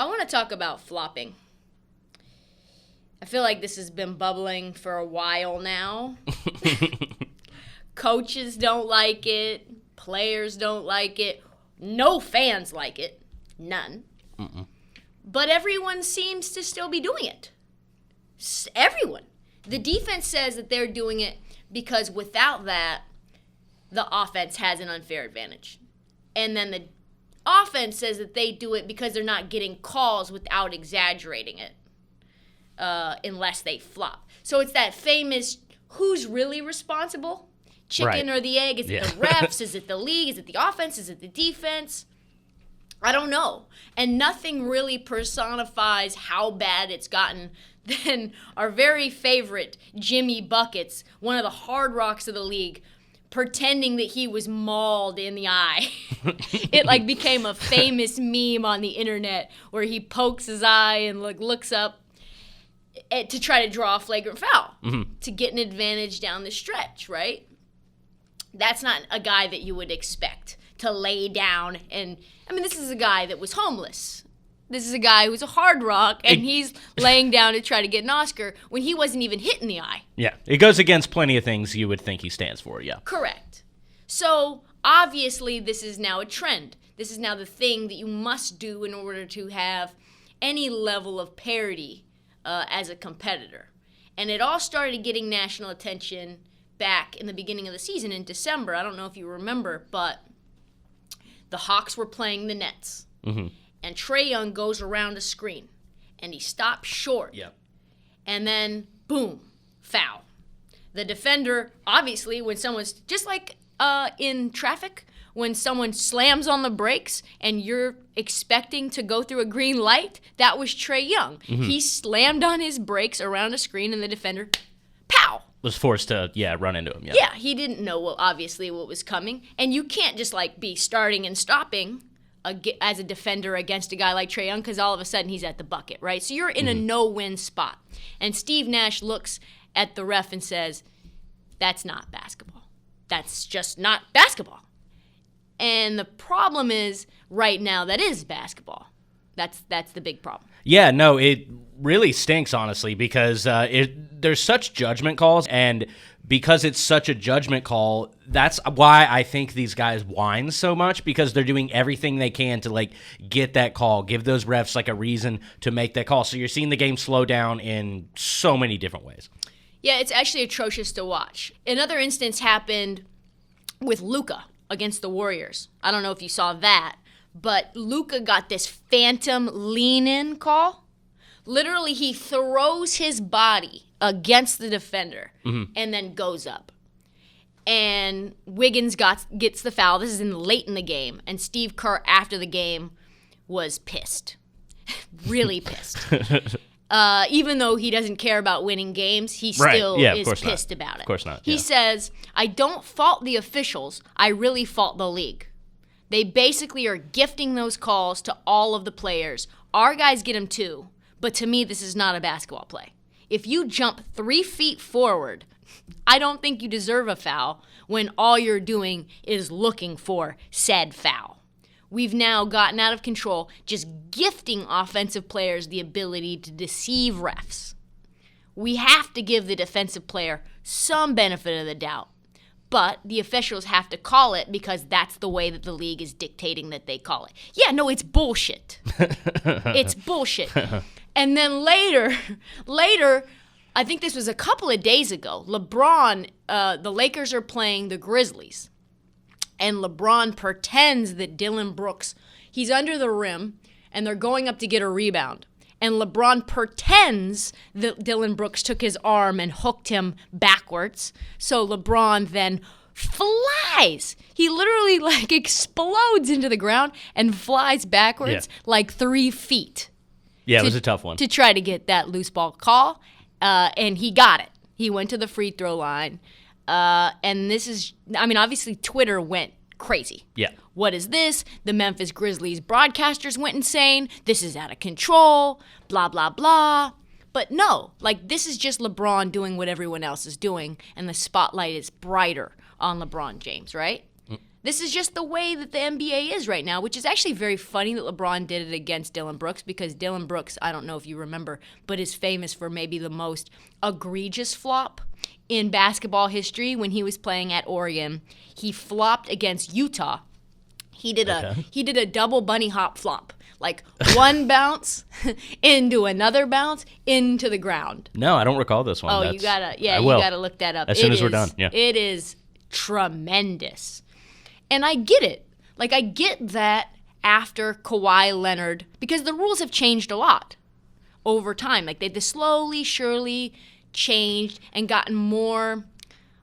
I want to talk about flopping. I feel like this has been bubbling for a while now. Coaches don't like it. Players don't like it. No fans like it. None. Mm-mm. But everyone seems to still be doing it. Everyone. The defense says that they're doing it because without that, the offense has an unfair advantage. And then the offense says that they do it because they're not getting calls without exaggerating it, unless they flop. So it's that famous, who's really responsible? Chicken or the egg? Is it the refs? Is it the league? Is it the offense? Is it the defense? I don't know. And nothing really personifies how bad it's gotten than our very favorite Jimmy Buckets, one of the hard rocks of the league, pretending that he was mauled in the eye. It became a famous meme on the internet where he pokes his eye and looks up to try to draw a flagrant foul to get an advantage down the stretch, right? That's not a guy that you would expect to lay down and, this is a guy that was homeless. This is a guy who's a hard rock, and he's laying down to try to get an Oscar when he wasn't even hit in the eye. Yeah, it goes against plenty of things you would think he stands for, yeah. Correct. So, obviously, this is now a trend. This is now the thing that you must do in order to have any level of parity as a competitor. And it all started getting national attention back in the beginning of the season in December. I don't know if you remember, but the Hawks were playing the Nets. Mm-hmm. And Trae Young goes around a screen, and he stops short. Yep. And then, boom, foul. The defender, obviously, when someone's, just like in traffic, when someone slams on the brakes and you're expecting to go through a green light, that was Trae Young. Mm-hmm. He slammed on his brakes around a screen, and the defender, pow! Was forced to, run into him. Yeah, he didn't know, what was coming. And you can't just, be starting and stopping as a defender against a guy like Trae Young because all of a sudden he's at the bucket, right? So you're in a no-win spot. And Steve Nash looks at the ref and says, that's not basketball. That's just not basketball. And the problem is, right now, that is basketball. That's the big problem. Yeah, no, it really stinks, honestly, because there's such judgment calls, and because it's such a judgment call, that's why I think these guys whine so much, because they're doing everything they can to, get that call, give those refs, a reason to make that call. So you're seeing the game slow down in so many different ways. Yeah, it's actually atrocious to watch. Another instance happened with Luka against the Warriors. I don't know if you saw that, but Luka got this phantom lean-in call. Literally, he throws his body against the defender and then goes up. And Wiggins gets the foul. This is late in the game. And Steve Kerr, after the game, was pissed. Really pissed. Even though he doesn't care about winning games, he still is pissed about it. Of course not. He says, I don't fault the officials. I really fault the league. They basically are gifting those calls to all of the players. Our guys get them too. But to me, this is not a basketball play. If you jump 3 feet forward, I don't think you deserve a foul when all you're doing is looking for said foul. We've now gotten out of control, just gifting offensive players the ability to deceive refs. We have to give the defensive player some benefit of the doubt, but the officials have to call it because that's the way that the league is dictating that they call it. Yeah, no, it's bullshit. It's bullshit. And then later, I think this was a couple of days ago, LeBron, the Lakers are playing the Grizzlies. And LeBron pretends that Dillon Brooks, he's under the rim, and they're going up to get a rebound. And LeBron pretends that Dillon Brooks took his arm and hooked him backwards. So LeBron then flies. He literally explodes into the ground and flies backwards 3 feet. Yeah, it was a tough one. To try to get that loose ball call, and he got it. He went to the free throw line, and this is, obviously Twitter went crazy. Yeah. What is this? The Memphis Grizzlies broadcasters went insane. This is out of control, blah, blah, blah. But no, this is just LeBron doing what everyone else is doing, and the spotlight is brighter on LeBron James, right? This is just the way that the NBA is right now, which is actually very funny that LeBron did it against Dillon Brooks, because Dillon Brooks, I don't know if you remember, but is famous for maybe the most egregious flop in basketball history. When he was playing at Oregon, he flopped against Utah. He did a double bunny hop flop, like one bounce into another bounce into the ground. No, I don't recall this one. Oh, you gotta look that up as soon as we're done. Yeah, it is tremendous, and I get it. Like, I get that after Kawhi Leonard, because the rules have changed a lot over time. Like, they've slowly, surely changed and gotten more,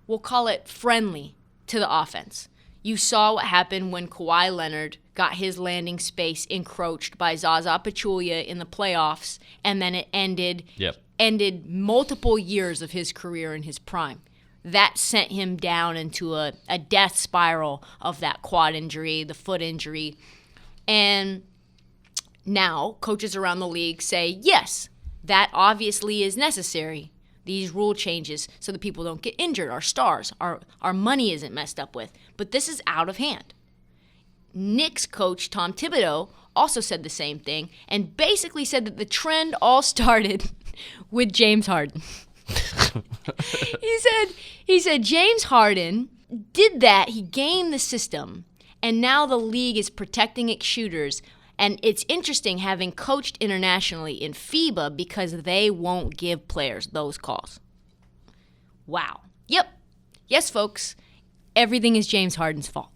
we'll call it friendly to the offense. You saw what happened when Kawhi Leonard got his landing space encroached by Zaza Pachulia in the playoffs, and then it ended multiple years of his career in his prime. That sent him down into a death spiral of that quad injury, the foot injury. And now coaches around the league say, yes, that obviously is necessary, these rule changes, so that people don't get injured, our stars, our money isn't messed up with. But this is out of hand. Knicks coach Tom Thibodeau also said the same thing, and basically said that the trend all started with James Harden. He said James Harden did that, he gamed the system, and now the league is protecting its shooters. And it's interesting having coached internationally in FIBA, because they won't give players those calls. Wow. Yep. Yes, folks. Everything is James Harden's fault.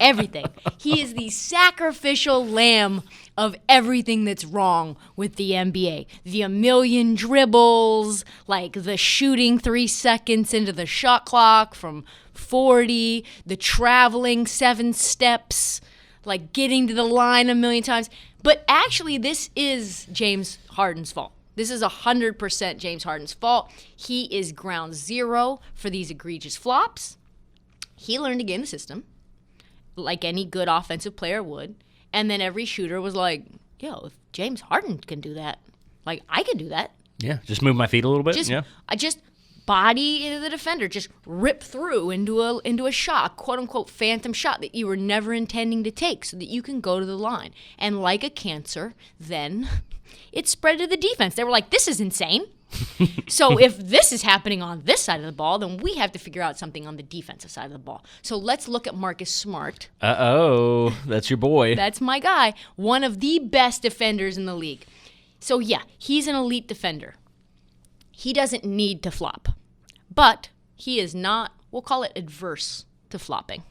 Everything. He is the sacrificial lamb of everything that's wrong with the NBA. The 1,000,000 dribbles, like the shooting 3 seconds into the shot clock from 40, the traveling 7 steps, like getting to the line 1,000,000 times. But actually, this is James Harden's fault. This is 100% James Harden's fault. He is ground zero for these egregious flops. He learned to game the system like any good offensive player would. And then every shooter was like, yo, if James Harden can do that, like, I can do that. Yeah, just move my feet a little bit. I just body into the defender, just rip through into a shot, quote unquote phantom shot that you were never intending to take, so that you can go to the line. And like a cancer, then it spread to the defense. They were like, this is insane. So if this is happening on this side of the ball, then we have to figure out something on the defensive side of the ball. So let's look at Marcus Smart. Uh-oh, that's your boy. That's my guy. One of the best defenders in the league. So yeah, he's an elite defender. He doesn't need to flop. But he is not, we'll call it, adverse to flopping.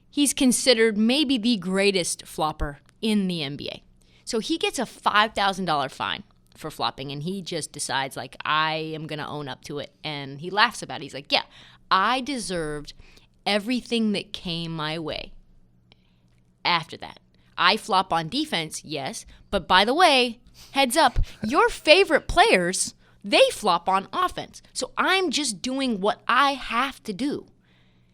He's considered maybe the greatest flopper in the NBA. So he gets a $5,000 fine for flopping, and he just decides, like, I am going to own up to it. And he laughs about it. He's like, yeah, I deserved everything that came my way after that. I flop on defense, yes, but by the way, heads up, your favorite players, they flop on offense. So I'm just doing what I have to do.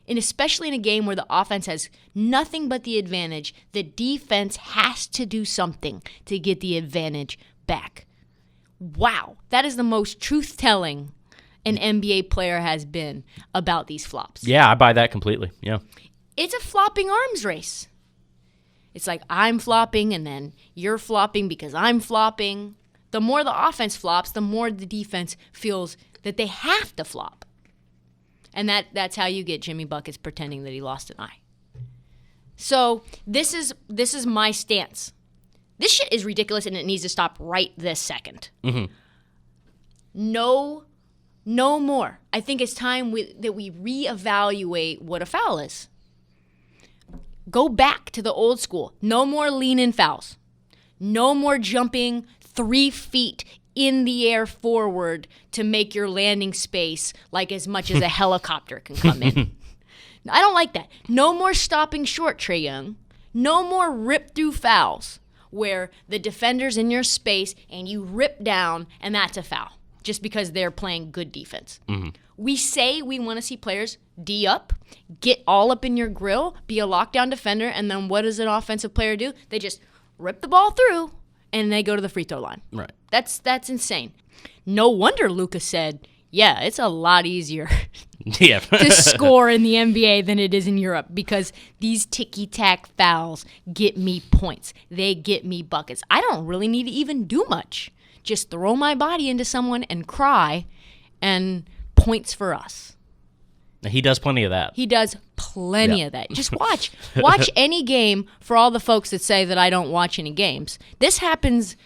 And especially in a game where the offense has nothing but the advantage, the defense has to do something to get the advantage back. Wow, that is the most truth-telling an NBA player has been about these flops. Yeah, I buy that completely, yeah. It's a flopping arms race. It's like, I'm flopping, and then you're flopping because I'm flopping. The more the offense flops, the more the defense feels that they have to flop. And that's how you get Jimmy Buckets pretending that he lost an eye. So this is my stance. This shit is ridiculous, and it needs to stop right this second. Mm-hmm. No more. I think it's time that we reevaluate what a foul is. Go back to the old school. No more lean-in fouls. No more jumping 3 feet in the air forward to make your landing space like as much as a helicopter can come in. I don't like that. No more stopping short, Trae Young. No more rip-through fouls where the defender's in your space and you rip down and that's a foul just because they're playing good defense. Mm-hmm. We say we want to see players D up, get all up in your grill, be a lockdown defender, and then what does an offensive player do? They just rip the ball through and they go to the free throw line. Right. That's insane. No wonder Luka said, yeah, it's a lot easier Yeah. to score in the NBA than it is in Europe because these ticky-tack fouls get me points. They get me buckets. I don't really need to even do much. Just throw my body into someone and cry, and points for us. He does plenty of that. He does plenty of that. Just watch. Watch any game for all the folks that say that I don't watch any games. This happens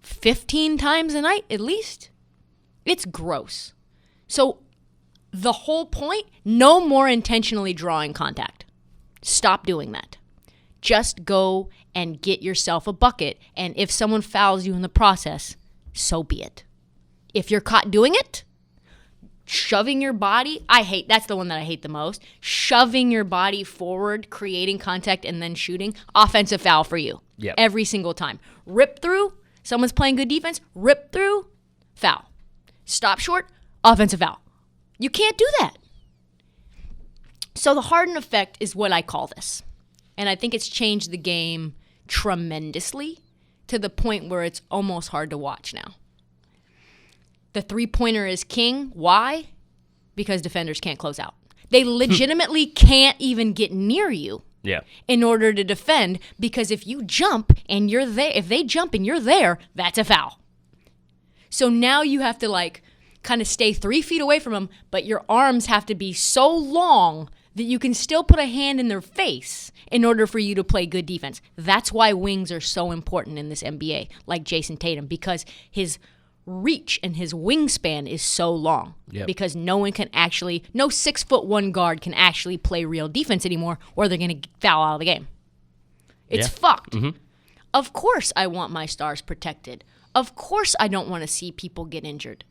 15 times a night at least. It's gross. So the whole point, no more intentionally drawing contact. Stop doing that. Just go and get yourself a bucket, and if someone fouls you in the process, so be it. If you're caught doing it, shoving your body, that's the one that I hate the most. Shoving your body forward, creating contact, and then shooting, offensive foul for you. Yep. Every single time. Rip through, someone's playing good defense, rip through, foul. Stop short, offensive foul. You can't do that. So the Harden effect is what I call this. And I think it's changed the game tremendously to the point where it's almost hard to watch now. The three-pointer is king. Why? Because defenders can't close out. They legitimately can't even get near you in order to defend, because if you jump and you're there, if they jump and you're there, that's a foul. So now you have to kind of stay 3 feet away from them, but your arms have to be so long that you can still put a hand in their face in order for you to play good defense. That's why wings are so important in this NBA, like Jason Tatum, because his reach and his wingspan is so long. Yep. Because no 6'1" guard can actually play real defense anymore, or they're going to foul out of the game. It's fucked. Mm-hmm. Of course I want my stars protected. Of course I don't want to see people get injured.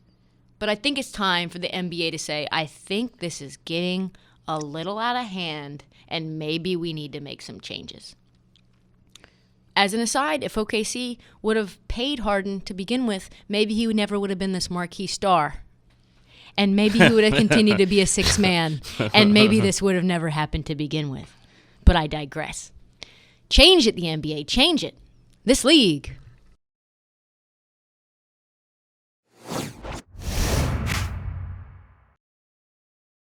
But I think it's time for the NBA to say, I think this is getting a little out of hand, and maybe we need to make some changes. As an aside, if OKC would have paid Harden to begin with, maybe he never would have been this marquee star. And maybe he would have continued to be a sixth man, and maybe this would have never happened to begin with. But I digress. Change it, the NBA. Change it. This league